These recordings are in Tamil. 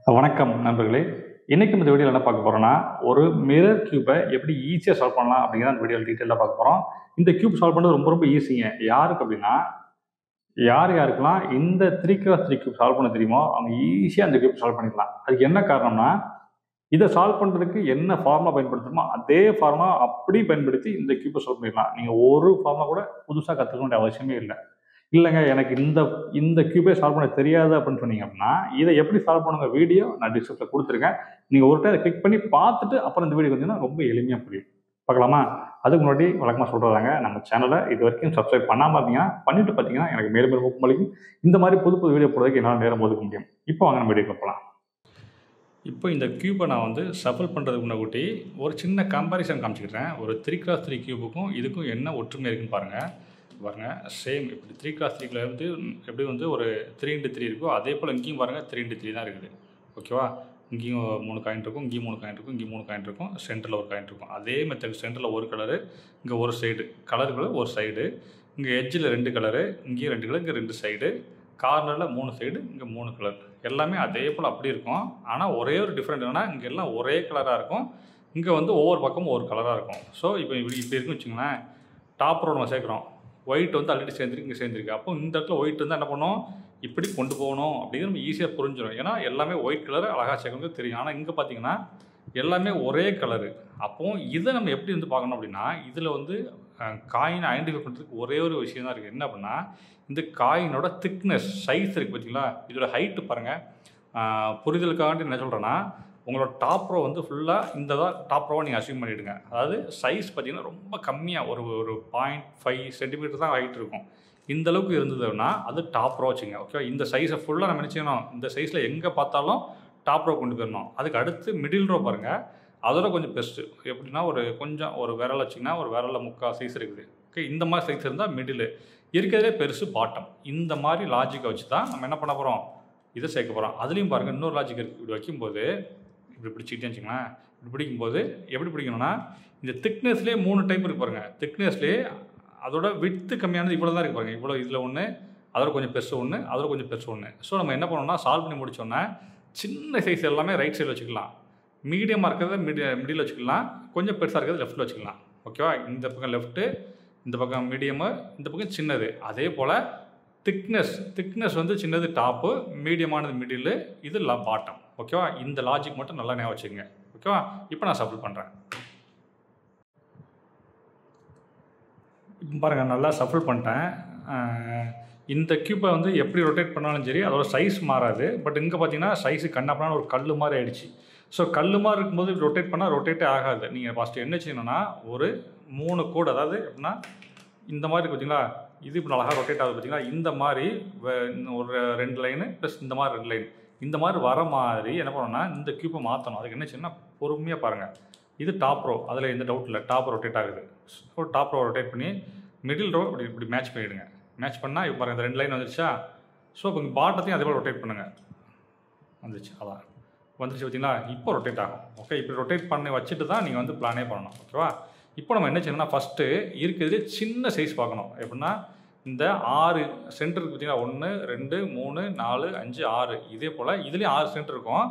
வணக்கம் நண்பர்களே. இன்னைக்கு இந்த வீடியோவில் என்ன பார்க்க போறோம்னா, ஒரு மிரர் கியூபை எப்படி ஈஸியா சால்வ் பண்ணலாம் அப்படிங்கிறத அந்த வீடியோவில் டீட்டெயிலா பார்க்க போறோம். இந்த கியூப் சால்வ் பண்றது ரொம்ப ரொம்ப ஈஸிங்க. யாருக்கு அப்படின்னா, யாருக்கெல்லாம் இந்த 3x3 கியூப் சால்வ் பண்ண தெரியுமோ அவங்க ஈஸியா அந்த கியூப் சால்வ் பண்ணிடலாம். அதுக்கு என்ன காரணம்னா, இதை சால்வ் பண்றதுக்கு என்ன ஃபார்முலா பயன்படுத்தணுமோ அதே ஃபார்முலா அப்படி பயன்படுத்தி இந்த கியூப்பை சால்வ் பண்ணிடலாம். நீங்க ஒரு ஃபார்முலா கூட புதுசா கத்துக்க வேண்டிய அவசியமே இல்லை. இல்லைங்க எனக்கு இந்த இந்த கியூபே சால்வ் பண்ண தெரியாது அப்படின்னு சொன்னீங்க அப்படின்னா, இதை எப்படி சால்வ் பண்ணுங்க வீடியோ நான் டிஸ்கிரிப்ஷனில் கொடுத்துருக்கேன். நீங்கள் ஒரு டைம் அதை கிளிக் பண்ணி பார்த்துட்டு அப்புறம் இந்த வீடியோ வந்தீங்கன்னா ரொம்ப எளிமையாக புரியும். பார்க்கலாமா? அதுக்கு முன்னாடி வழக்கமாக சொல்கிறதாங்க, நம்ம சேனலை இது வரைக்கும் சப்ஸ்கிரைப் பண்ணாமல் இருந்தீங்கன்னா பண்ணிட்டு பார்த்தீங்கன்னா எனக்கு மேலும் மேலும் ஊக்கமளிக்கும். இந்த மாதிரி புது புது வீடியோ போடுறதுக்கு என்னால் நேரம் ஒதுக்க முடியும். இப்போ வாங்க நம்ம வீடியோ போகலாம். இப்போ இந்த கியூபை நான் வந்து ஷஃபிள் பண்ணுறதுக்கு முன்னாடி ஒரு சின்ன கம்பேரிசன் காமிச்சிக்கிறேன். ஒரு 3x3 கியூபுக்கும் இதுக்கும் என்ன ஒற்றுமை இருக்குன்னு பாருங்கள். சேம் இப்படி 3x3 வந்து எப்படி வந்து ஒரு 3x3 இருக்கோ அதே போல் இங்கேயும் பாருங்கள் 3x3 தான் இருக்குது. ஓகேவா? இங்கேயும் 3 காயின் இருக்கும், இங்கேயும் 3 காயின் இருக்கும், இங்கேயும் 3 காயின் இருக்கும், சென்டரில் ஒரு காயின் இருக்கும். அதே மெத்தட் சென்டரில் ஒரு கலரு, இங்கே ஒரு சைடு கலருக்குள்ள ஒரு சைடு, இங்கே எட்ஜில் 2 கலரு, இங்கேயும் 2 கலர், இங்கே 2 சைடு, கார்னரில் 3 சைடு, இங்கே 3 கலர். எல்லாமே அதே போல் அப்படி இருக்கும். ஆனால் ஒரே ஒரு டிஃப்ரெண்ட் என்னென்னா, இங்கே எல்லாம் ஒரே கலராக இருக்கும், இங்கே வந்து ஒவ்வொரு பக்கமும் ஒரு கலராக இருக்கும். ஸோ இப்போ இப்படி இருக்குன்னு வச்சுங்களேன். டாப் ரோ நம்ம சேர்க்குறோம், ஒயிட் வந்து ஆல்ரெடி சேர்ந்துருக்கு, இங்கே சேர்ந்துருக்கு. அப்போ இந்த இடத்துல ஒயிட் வந்து என்ன பண்ணோம், இப்படி கொண்டு போகணும் அப்படிங்கிறது நம்ம ஈஸியாக புரிஞ்சிடும். ஏன்னா எல்லாமே ஒயிட் கலர் அழகாக சேர்க்கறது தெரியும். ஆனால் இங்கே பார்த்தீங்கன்னா எல்லாமே ஒரே கலரு. அப்போது இதை நம்ம எப்படி வந்து பார்க்கணும் அப்படின்னா, இதில் வந்து காயினை ஐடென்டிஃபை பண்ணுறதுக்கு ஒரே ஒரு விஷயம் தான் இருக்குது. என்ன அப்படின்னா, இந்த காயினோட திக்னஸ் சைஸ் இருக்குது பார்த்தீங்களா, இதோட ஹைட்டு பாருங்கள். புரிதலுக்காக என்ன சொல்கிறேன்னா, உங்களோட டாப் ரோ வந்து ஃபுல்லாக இந்த தான் டாப் ரோவை நீங்கள் அசியூம் பண்ணிவிடுங்க. அதாவது சைஸ் பார்த்தீங்கன்னா ரொம்ப கம்மியாக ஒரு 0.5 சென்டிமீட்டர் தான் ஹைட் இருக்கும். இந்த அளவுக்கு இருந்ததுன்னா அது டாப் ரோ வச்சுங்க. ஓகே, இந்த சைஸை ஃபுல்லாக நம்ம நினச்சிக்கணும். இந்த சைஸில் எங்கே பார்த்தாலும் டாப் ரோ கொண்டு போயிடணும். அதுக்கு அடுத்து மிடில் ரோ பாருங்கள், அதோட கொஞ்சம் பெஸ்ட்டு. எப்படின்னா கொஞ்சம் ஒரு விரல் வச்சிங்கன்னா ஒரு விரலில் 3/4 சைஸ் இருக்குது. ஓகே, இந்த மாதிரி சைஸ் இருந்தால் மிடில், இருக்கிறதே பெருசு பாட்டம். இந்த மாதிரி லாஜிக்கை வச்சு தான் நம்ம என்ன பண்ண போகிறோம், இதை சேர்க்க போகிறோம். அதுலேயும் பாருங்கள் இன்னொரு லாஜிக் இருக்குது. இப்படி வைக்கும்போது இப்படி பிடிச்சிக்கிட்டே வச்சுங்களேன். இப்படி பிடிக்கும்போது எப்படி பிடிக்கணும்னா, இந்த திக்னஸ்லேயே 3 டைப் இருக்குது பாருங்கள். திக்னஸ்லேயே அதோட விட்த்து கம்மியானது இவ்வளோ தான் இருக்குது பாருங்கள். இவ்வளோ இதில் ஒன்று, அதோட கொஞ்சம் பெருசு ஒன்று, அதோட கொஞ்சம் பெருசு ஒன்று. ஸோ நம்ம என்ன பண்ணணும்னா, சால்வ் பண்ணி முடிச்சோன்னா சின்ன சைஸ் எல்லாமே ரைட் சைடில் வச்சுக்கலாம், மீடியமாக இருக்கிறத மிடில் வச்சுக்கலாம், கொஞ்சம் பெருசாக இருக்கிறது லெஃப்ட்டில் வச்சுக்கலாம். ஓகேவா? இந்த பக்கம் லெஃப்ட்டு, இந்த பக்கம் மீடியமு, இந்த பக்கம் சின்னது. அதே போல் திக்னஸ் வந்து சின்னது டாப்பு, மீடியமானது மிடில், இது பாட்டம். ஓகேவா? இந்த லாஜிக் மட்டும் நல்லா ஞாபகம் வச்சுக்கோங்க. ஓகேவா? இப்போ நான் ஷஃபிள் பண்ணுறேன். இப்போ பாருங்கள், நல்லா ஷஃபிள் பண்ணிட்டேன். இந்த கியூப்பை வந்து எப்படி ரொட்டேட் பண்ணாலும் சரி அதோட சைஸ் மாறாது. பட் இங்கே பார்த்தீங்கன்னா சைஸு கண்ணப்படான ஒரு கல் மாதிரி ஆகிடுச்சு. ஸோ கல் மாதிரி இருக்கும்போது ரொட்டேட் பண்ணால் ரொட்டேட்டே ஆகாது. நீங்கள் ஃபஸ்ட்டு என்ன செய்யணும்னா, ஒரு 3 கோடு, அதாவது எப்படின்னா இந்த மாதிரி இருக்குது பார்த்தீங்களா, இது இப்போ அழகாக ரொட்டேட் ஆகுது பார்த்தீங்களா, இந்த மாதிரி ஒரு 2 லைனு ப்ளஸ் இந்த மாதிரி 2 லைன், இந்த மாதிரி வர மாதிரி என்ன பண்ணணும்னா இந்த கியூப்பை மாற்றணும். அதுக்கு என்ன செய்யணும்னா, பொறுமையாக பாருங்கள். இது டாப் ரோ, அதில் எந்த டவுட் இல்லை, டாப் ரொட்டேட் ஆகுது. ஸோ டாப் ரோ ரொட்டேட் பண்ணி மிடில் ரோ இப்படி மேட்ச் பண்ணிவிடுங்க. மேட்ச் பண்ணால் இப்போ பாருங்கள், இந்த 2 லைன் வந்துருச்சா. ஸோ இப்போ இங்கே பாட்டத்தையும் அதே போல் ரொட்டேட் பண்ணுங்கள். வந்துருச்சு, அதான் வந்துருச்சு பார்த்தீங்களா. இப்போ ரொட்டேட் ஆகும். ஓகே, இப்படி ரொட்டேட் பண்ணி வச்சுட்டு தான் நீங்கள் வந்து பிளானே பண்ணணும். ஓகேவா? இப்போ நம்ம என்ன செய்யணும்னா, ஃபஸ்ட்டு இருக்கிறதுலே சின்ன சைஸ் பார்க்கணும். எப்படின்னா இந்த 6 சென்டர் பார்த்தீங்கன்னா 1 2 3 4 5 6, இதே போல் இதுலேயும் 6 சென்டர் இருக்கும்.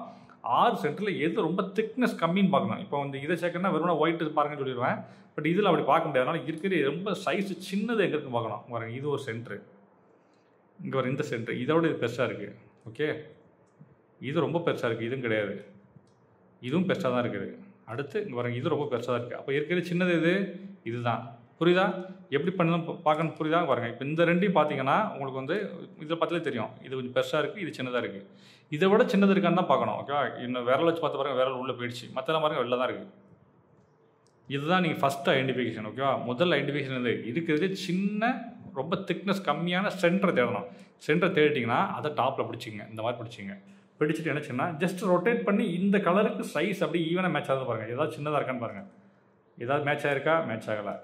6 சென்டரில் எது ரொம்ப திக்னஸ் கம்மின்னு பார்க்கணும். இப்போ வந்து இதை சேர்க்கணும்னா வெறும் ஒயிட் பாருங்கன்னு சொல்லிடுவேன். பட் இதில் அப்படி பார்க்க முடியாது. அதனால் இருக்கிறது ரொம்ப சைஸ் சின்னது எங்கே இருக்குன்னு பார்க்கணும். பாருங்கள், இது ஒரு சென்ட்ரு, இங்கே வர இந்த சென்ட்ரு இதோட இது பெருசாக இருக்குது. ஓகே, இது ரொம்ப பெருசாக இருக்குது, இதுவும் கிடையாது, இதுவும் பெருசாக தான் இருக்குது. அடுத்து இங்கே பாருங்கள், இது ரொம்ப பெருசாக தான் இருக்குது. அப்போ இருக்கிறது சின்னது இதுதான். புரியுதா? எப்படி பண்ணணும் பார்க்கணும், புரியுதா? பாருங்கள், இப்போ இந்த 2ஐயும் பார்த்தீங்கன்னா உங்களுக்கு வந்து இதில் பார்த்தாலே தெரியும், இது கொஞ்சம் பெருசாக இருக்குது, இது சின்னதாக இருக்குது. இதை விட சின்னது இருக்கான்னு தான் பார்க்கணும். ஓகேவா? இன்னும் விரல் வச்சு பார்த்து பாருங்கள், விரல் உள்ளே போயிடுச்சு, மற்றெல்லாம் பாருங்கள் வெளில தான் இருக்குது. இதுதான் நீங்கள் ஃபஸ்ட்டு ஐடென்டிஃபிகேஷன். ஓகேவா? முதல் ஐடென்டிஃபிகேஷன் இருக்கிறது சின்ன ரொம்ப திக்னஸ் கம்மியான சென்டரை தேடணும். சென்டரை தேடிட்டிங்கன்னா அதை டாப்பில் பிடிச்சிங்க, இந்த மாதிரி பிடிச்சிங்க. பிடிச்சிட்டு என்ன செய்யணும்னா, ஜஸ்ட் ரொட்டேட் பண்ணி இந்த கலருக்கு சைஸ் அப்படி ஈவனாக மேட்ச் ஆகுது பாருங்கள். ஏதாவது சின்னதாக இருக்கான்னு பாருங்கள். ஏதாவது மேட்ச் ஆகிருக்கா, மேட்ச் ஆகலை.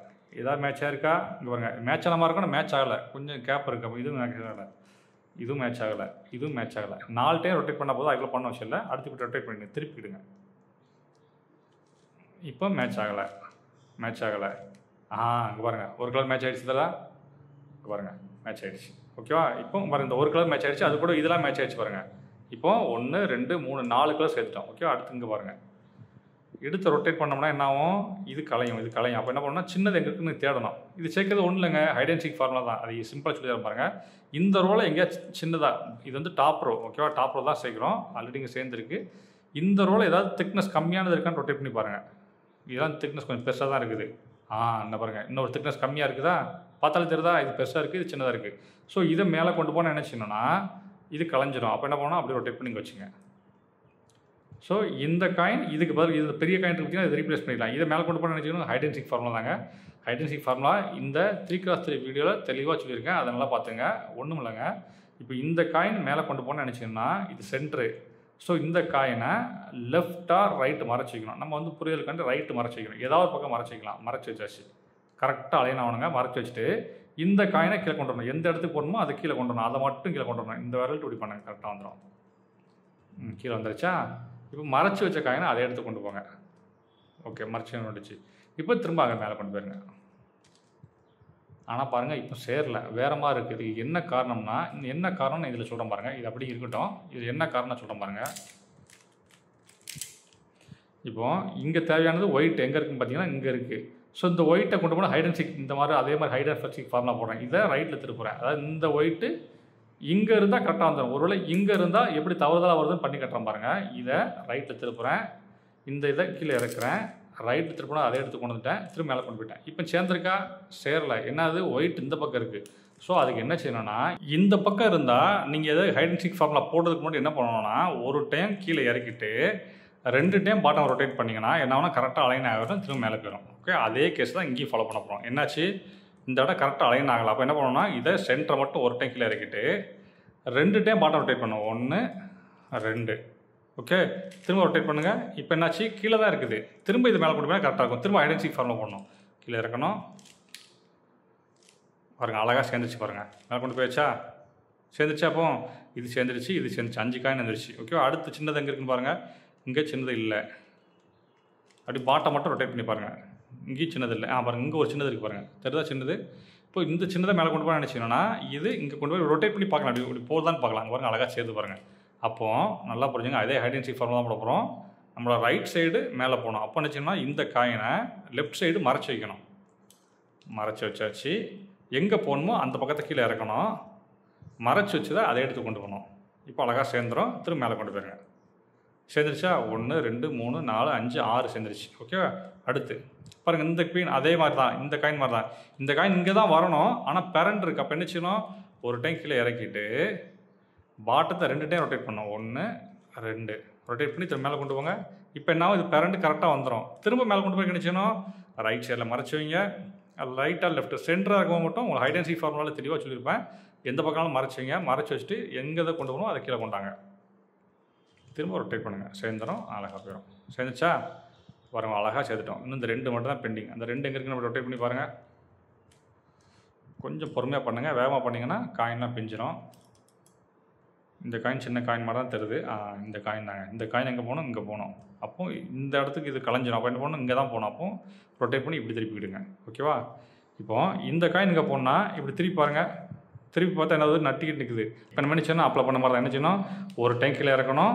ஏதாவது மேட்ச் ஆகிருக்கா, இங்கே பாருங்கள், மேட்ச் ஆன மாதிரி இருக்கணும், மேட்ச் ஆகலை, கொஞ்சம் கேப் இருக்குது. அப்போ இதுவும் மேட்ச் ஆகலை, இதுவும் மேட்ச் ஆகலை, இதுவும் மேட்ச் ஆகலை. 4 டைம் ரொட்டேட் பண்ண போதும், அதில் பண்ண விஷயம் இல்லை. அடுத்து இப்படி ரொட்டேட் பண்ணி திருப்பிக்கிடுங்க. இப்போ மேட்ச் ஆகலை, மேட்ச் ஆகலை. இங்கே பாருங்கள், ஒரு கலர் மேட்ச் ஆகிடுச்சு. இதெல்லாம் இங்கே பாருங்கள் மேட்ச் ஆகிடுச்சு. ஓகேவா? இப்போ பாருங்கள், இந்த ஒரு கலர் மேட்ச் ஆகிடுச்சு, அது கூட இதெல்லாம் மேட்ச் ஆகிடுச்சு பாருங்கள். இப்போ 1 2 3 4 கலர் சேர்த்துட்டோம். ஓகே, அடுத்து இங்கே பாருங்கள். எடுத்து ரொட்டேட் பண்ணோம்னா என்ன ஆகும்? இது கலையும். அப்போ என்ன பண்ணணும்னா சின்னது எங்கே இருக்குன்னு தேடணும். இது சேர்க்கறது ஒன்றும் இல்லைங்க, ஹைட் அண்ட் சீக் ஃபார்முலா தான். அது சிம்பிளாக சொல்லி தர பாருங்கள். இந்த ரோலை எங்கேயாச்சும் சின்னதாக, இது வந்து டாப் ரோ. ஓகேவா, டாப் ரோ தான் சேர்க்குறோம். ஆல்ரெடி இங்கே சேர்ந்துருக்கு. இந்த ரோல் ஏதாவது திக்னஸ் கம்மியானது இருக்கான்னு ரொட்டேட் பண்ணி பாருங்கள். இதெல்லாம் திக்னஸ் கொஞ்சம் பெருசாக தான் இருக்குது. என்ன பாருங்கள், இன்னொரு திக்னஸ் கம்மியாக இருக்குதா? பார்த்தாலும் தெரியுதா? இது பெருசாக இருக்குது, இது சின்னதாக இருக்குது. ஸோ இதை மேலே கொண்டு போனால் என்ன செய்யணும்னா இது கலைஞ்சிடும். அப்போ என்ன பண்ணணும், அப்படி ரொட்டேட் பண்ணி வச்சுங்க. ஸோ இந்த காயின் இதுக்கு பதில், இது பெரிய காயின் பார்த்தீங்கன்னா இதை ரீப்ளேஸ் பண்ணிக்கலாம். இதை மேலே கொண்டு போனால் நினச்சிக்கணும் ஹைட் அண்ட் சீக் ஃபார்முலா தாங்க. ஹைட் அண்ட் சீக் ஃபார்முலா இந்த 3x3 வீடியோவில் தெளிவாக சொல்லியிருக்கேன். அதை நல்லா பார்த்துங்க. ஒன்றும் இல்லைங்க, இப்போ இந்த காயின் மேலே கொண்டு போனால் நினச்சிங்கன்னா இது சென்ட்ரு. ஸோ இந்த காயினை லெஃப்டாக ரைட்டு மறைச்சி வைக்கணும். நம்ம வந்து புரியலுக்காண்டு ரைட்டு மறைச்சி வைக்கணும். ஏதாவது ஒரு பக்கம் மறைச்சி வைக்கலாம். மறைச்சி வச்சாச்சு. கரெக்டாக அலைன் ஆகணுங்க. மறைச்சி வச்சுட்டு இந்த காயினை கீழே கொண்டு வரணும். எந்த இடத்துக்கு போடணுமோ அதை கீழே கொண்டு வரணும். அதை மட்டும் கீழே கொண்டு வரணும். இந்த விரல் இப்படி பண்ணுங்க, கரெக்டாக வந்துடும். கீழே வந்துருச்சா? இப்போ மறைச்சி வச்ச காயினை அதை எடுத்து கொண்டு போங்க. ஓகே, மறைச்சி வந்துடுச்சு. இப்போ திரும்ப அங்கே மேலே கொண்டு போயிருங்க. ஆனால் பாருங்கள், இப்போ சேரல, வேறு மாதிரி இருக்குது. இது என்ன காரணம்னா, என்ன காரணம்னு இதில் சொல்கிறேன் பாருங்கள். இது அப்படி இருக்கட்டும். இது என்ன காரணம் சொல்கிறேன் பாருங்கள். இப்போது இங்கே தேவையானது ஒயிட் எங்கே இருக்குன்னு பார்த்தீங்கன்னா இங்கே இருக்குது. ஸோ இந்த ஒயிட்டை கொண்டு போனால் ஹைட் அண்ட் சீக், இந்த மாதிரி அதே மாதிரி ஹைட் அண்ட் சீக் ஃபார்முலா போடுறேன். இதை ரைட்டில் திருப்புறேன். அதாவது இந்த ஒயிட்டு இங்கே இருந்தால் கரெக்டாக வந்துடும். ஒருவேளை இங்கே இருந்தால் எப்படி தவறுதலாக வருதுன்னு பண்ணி கட்டுறேன் பாருங்கள். இதை ரைட்டில் திருப்புறேன். இந்த இதை கீழே இறக்குறேன். ரைட்டு திருப்பினா அதே எடுத்து கொண்டு வந்துட்டேன். திரும்ப மேலே கொண்டு போயிட்டேன். இப்போ சேர்ந்துருக்கா? சேரலை. என்னது, ஒயிட் இந்த பக்கம் இருக்குது. ஸோ அதுக்கு என்ன செய்யணும்னா, இந்த பக்கம் இருந்தால் நீங்கள் எதாவது ஹைட் அண்ட் சீக் ஃபார்முலா போடுறதுக்கு முன்னாடி என்ன பண்ணணும்னா, ஒரு டைம் கீழே இறக்கிட்டு 2 டைம் பாட்டம் ரொட்டேட் பண்ணிங்கன்னா என்ன ஆகுனா கரெக்டாக அலைன் ஆகிடும். திரும்ப மேலே போயிடும். ஓகே, அதே கேஸ் தான் இங்கேயும் ஃபாலோ பண்ண போகிறோம். என்னாச்சு, இந்த இடம் கரெக்டாக அலைன் ஆகலை. அப்போ என்ன பண்ணணும்னா, இதை சென்டரை மட்டும் ஒரு டைம் கீழே இறக்கிட்டு 2 டைம் பாட்டம் ரொட்டேட் பண்ணும். 1 2. ஓகே, திரும்ப ரொட்டேட் பண்ணுங்கள். இப்போ என்னாச்சு, கீழே தான் இருக்குது. திரும்ப இது மேலே கொண்டு போனால் கரெக்டாக இருக்கும். திரும்ப ஹைட் அண்ட் சீக் ஃபார்முலா போடணும். கீழே இறக்கணும். பாருங்கள், அழகாக சேர்ந்துருச்சு பாருங்கள். மேலே கொண்டு போயாச்சா? சேர்ந்துருச்சு. அப்போ இது சேர்ந்துருச்சு, இது சேர்ந்துச்சு. 5 காயின் வந்துருச்சு. ஓகே, அடுத்து சின்னது எங்கே இருக்குன்னு பாருங்கள். இங்கே சின்னது இல்லை. அப்படி பாட்டை மட்டும் ரொட்டேட் பண்ணி பாருங்கள். இங்கேயும் சின்னது இல்லை. பாருங்கள், இங்கே ஒரு சின்னது இருக்குது பாருங்கள். தெரியுதா சின்னது? இப்போ இந்த சின்னதை மேலே கொண்டு போய் நினச்சிங்கன்னா இது இங்கே கொண்டு போய் ரொட்டேட் பண்ணி பார்க்கலாம். அப்படி போகுதான்னு பார்க்கலாம். அங்கே பாருங்கள், அழகாக சேர்த்து பாருங்கள். அப்போது நல்லா புரிஞ்சுங்க. அதே ஹைட் அண்ட் சீக் ஃபார்முலா தான் போட போகிறோம். நம்மளோட ரைட் சைடு மேலே போகணும். அப்போ நினச்சிங்கன்னா இந்த காயினை லெஃப்ட் சைடு மறைச்சி வைக்கணும். மறைச்சி வச்சாச்சு. எங்கே போகணுமோ அந்த பக்கத்தை கீழே இறக்கணும். மறைச்சி வச்சு தான் அதை எடுத்து கொண்டு போகணும். இப்போ அழகாக சேர்ந்துடும். திரும்ப மேலே கொண்டு போயிருங்க. சேர்ந்துருச்சா? 1 2 3 4 5 6 சேர்ந்துருச்சு. ஓகேவா? அடுத்து பாருங்கள், இந்த காயின் அதே மாதிரி தான். இந்த காயின் மாதிரி தான். இந்த காயின் இங்கே தான் வரணும். ஆனால் பேரண்ட் இருக்குது. அப்போ என்ன செய்யணும், ஒரு டைம் கீழே இறக்கிட்டு பாட்டத்தை 2 டைம் ரொட்டேட் பண்ணோம். 1 2 ரொட்டேட் பண்ணி திரும்ப மேலே கொண்டு போங்க. இப்போ என்ன ஆகும், இது பேரண்ட் கரெக்டாக வந்துடும். திரும்ப மேலே கொண்டு போய் என்ன செய்யணும், ரைட் சைடில் மறைச்சி வைங்க. ரைட்டாக லெஃப்ட் சென்டராக இருக்கவங்க மட்டும் உங்களுக்கு ஹைட் அண்ட் சீக் ஃபார்முலாவில் தெளிவாக சொல்லியிருப்பேன். எந்த பக்கம்னாலும் மறைச்சி வைங்க. மறைச்சி வச்சுட்டு எங்கே இதை கொண்டு போகணும் அதை கீழே கொண்டாங்க. திரும்ப ரொட்டேட் பண்ணுங்கள். சேர்ந்துடும். அழகாக போயிடும். சேர்ந்துச்சா? பாருங்கள், அழகாக சேர்த்துட்டோம். இன்னும் இந்த 2 மட்டும் தான் பெண்டிங். அந்த 2 எங்கே இருக்குன்னு ரொட்டேட் பண்ணி பாருங்கள். கொஞ்சம் பொறுமையாக பண்ணுங்கள். வேகமாக பண்ணிங்கன்னா காயின்லாம் பிஞ்சிடும். இந்த காயின் சின்ன காயின் மாதிரி தான் தருது. இந்த காயின் தாங்க. இந்த காயின் எங்கே போகணும், இங்கே போகணும். அப்போது இந்த இடத்துக்கு இது கலைஞ்சிடும். அப்போ என்ன பண்ணணும், இங்கே தான் போகணும். அப்போ ரொட்டேட் பண்ணி இப்படி திருப்பிக்கிடுங்க. ஓகேவா? இப்போது இந்த காயின் இங்கே போனால் இப்படி திருப்பி பாருங்கள். திருப்பி பார்த்தா என்ன நட்டிக்கிட்டு நிற்குது. இப்போ நம்ம என்ன செய்யணும், அப்ளை பண்ண மாதிரி தான் என்ன செய்யணும், ஒரு டைம் கீழே இறக்கணும்.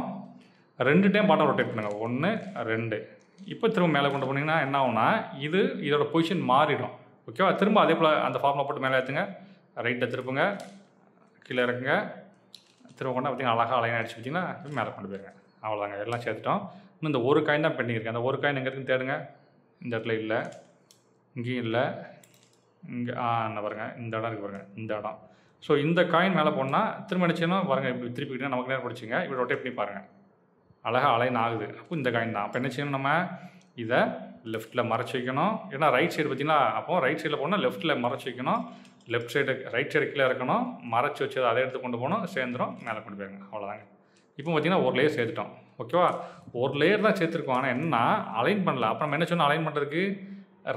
2 டைம் பாட்டம் ரொட்டேட் பண்ணுங்கள். 1 2. இப்போ திரும்ப மேலே கொண்டு போனீங்கன்னா என்ன ஆகும்னா இதோட பொசிஷன் மாறிடும். ஓகேவா? திரும்ப அதே போல் அந்த ஃபார்முலா போட்டு மேலே ஏற்றுங்க. ரைட்டை திருப்புங்க. கீழே இறக்குங்க. திரும்ப கொண்டா பார்த்தீங்கன்னா அழகாக அலைன் அடிச்சு வச்சிங்கன்னா மேலே கொண்டு போயிருங்க. அவ்வளோதாங்க, எல்லாம் சேர்த்துட்டோம். இன்னும் இந்த ஒரு காயின் தான் பெண்டிங் இருக்குது. அந்த ஒரு காயின் எங்கே இருக்குன்னு தேடுங்க. இந்த இடத்துல இல்லை, இங்கேயும் இல்லை, இங்கே என்ன பாருங்கள், இந்த இடம் இருக்குது பாருங்கள், இந்த இடம். ஸோ இந்த காயின் மேலே போனால் திரும்ப நினச்சிங்கன்னா பாருங்கள், இப்படி திருப்பிக்கிட்டே நமக்கு நேரம் படிச்சிங்க. இப்படி ரொட்டேட் பண்ணி பாருங்கள், அழகாக அலைன் ஆகுது. அப்போ இந்த காயின் தான். அப்போ என்ன செய்யணும், நம்ம இதை லெஃப்ட்டில் மறைச்சி வைக்கணும். ஏன்னா ரைட் சைடு பார்த்தீங்கன்னா, அப்போ ரைட் சைடில் போனால் லெஃப்ட்டில் மறைச்சி வைக்கணும். லெஃப்ட் சைடு ரைட் சைடு கீழே இருக்கணும். மறைச்சி வச்சு அதை எடுத்து கொண்டு போகணும். சேர்ந்துடும், மேலே கொண்டு போயிருங்க. அவ்வளோதாங்க. இப்போ பார்த்தீங்கன்னா ஒரு லேயர் சேர்த்துட்டோம். ஓகேவா? ஒரு லேயர் தான் சேர்த்துருக்கோம். ஆனால் என்னன்னா அலைன் பண்ணல. அப்போ நம்ம என்ன சொன்னோம், அலைன் பண்ணுறதுக்கு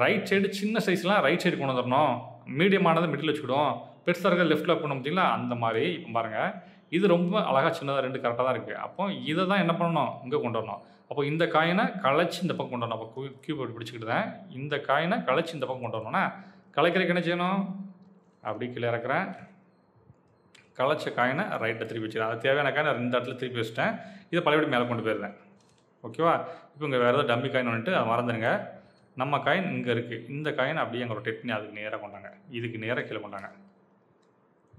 ரைட் சைடு சின்ன சைஸ்லாம் ரைட் சைடு கொண்டு வந்துடணும். மீடியமானதை மிடில் வச்சுக்கிடும். பெருசாக இருக்க லெஃப்ட்டில் பண்ணணும். பார்த்தீங்களா? அந்த மாதிரி இப்போ பாருங்கள், இது ரொம்ப அழகாக சின்னதாக 2 கரெக்டாக தான் இருக்குது. அப்போ இதை தான் என்ன பண்ணணும், இங்கே கொண்டு வரணும். அப்போ இந்த காயினை களைச்சி இந்த பக்கம் கொண்டு வரணும். அப்போ கியூப் அப்படி பிடிச்சிக்கிட்டு தான் இந்த காயினை களைச்சி இந்த பக்கம் கொண்டு வரணும்னா கலைக்கிறதுக்கு என்ன செய்யணும், அப்படி கீழே இறக்குறேன். கலைச்ச காயினை ரைட்டில் திருப்பி வச்சுக்கிறேன். அது தேவையான காயினை 2 இடத்துல திருப்பி வச்சுட்டேன். இதை பழையபடி மேலே கொண்டு போயிடுறேன். ஓகேவா? இப்போ இங்கே வேறு ஏதாவது டம்மி காயின் வந்துட்டு அதை மறந்துடுங்க. நம்ம காயின் இங்கே இருக்குது. இந்த காயின் அப்படியே அங்கே ரொட்டேட் பண்ணி அதுக்கு நேராக கொண்டாங்க. இதுக்கு நேராக கீழே கொண்டாங்க.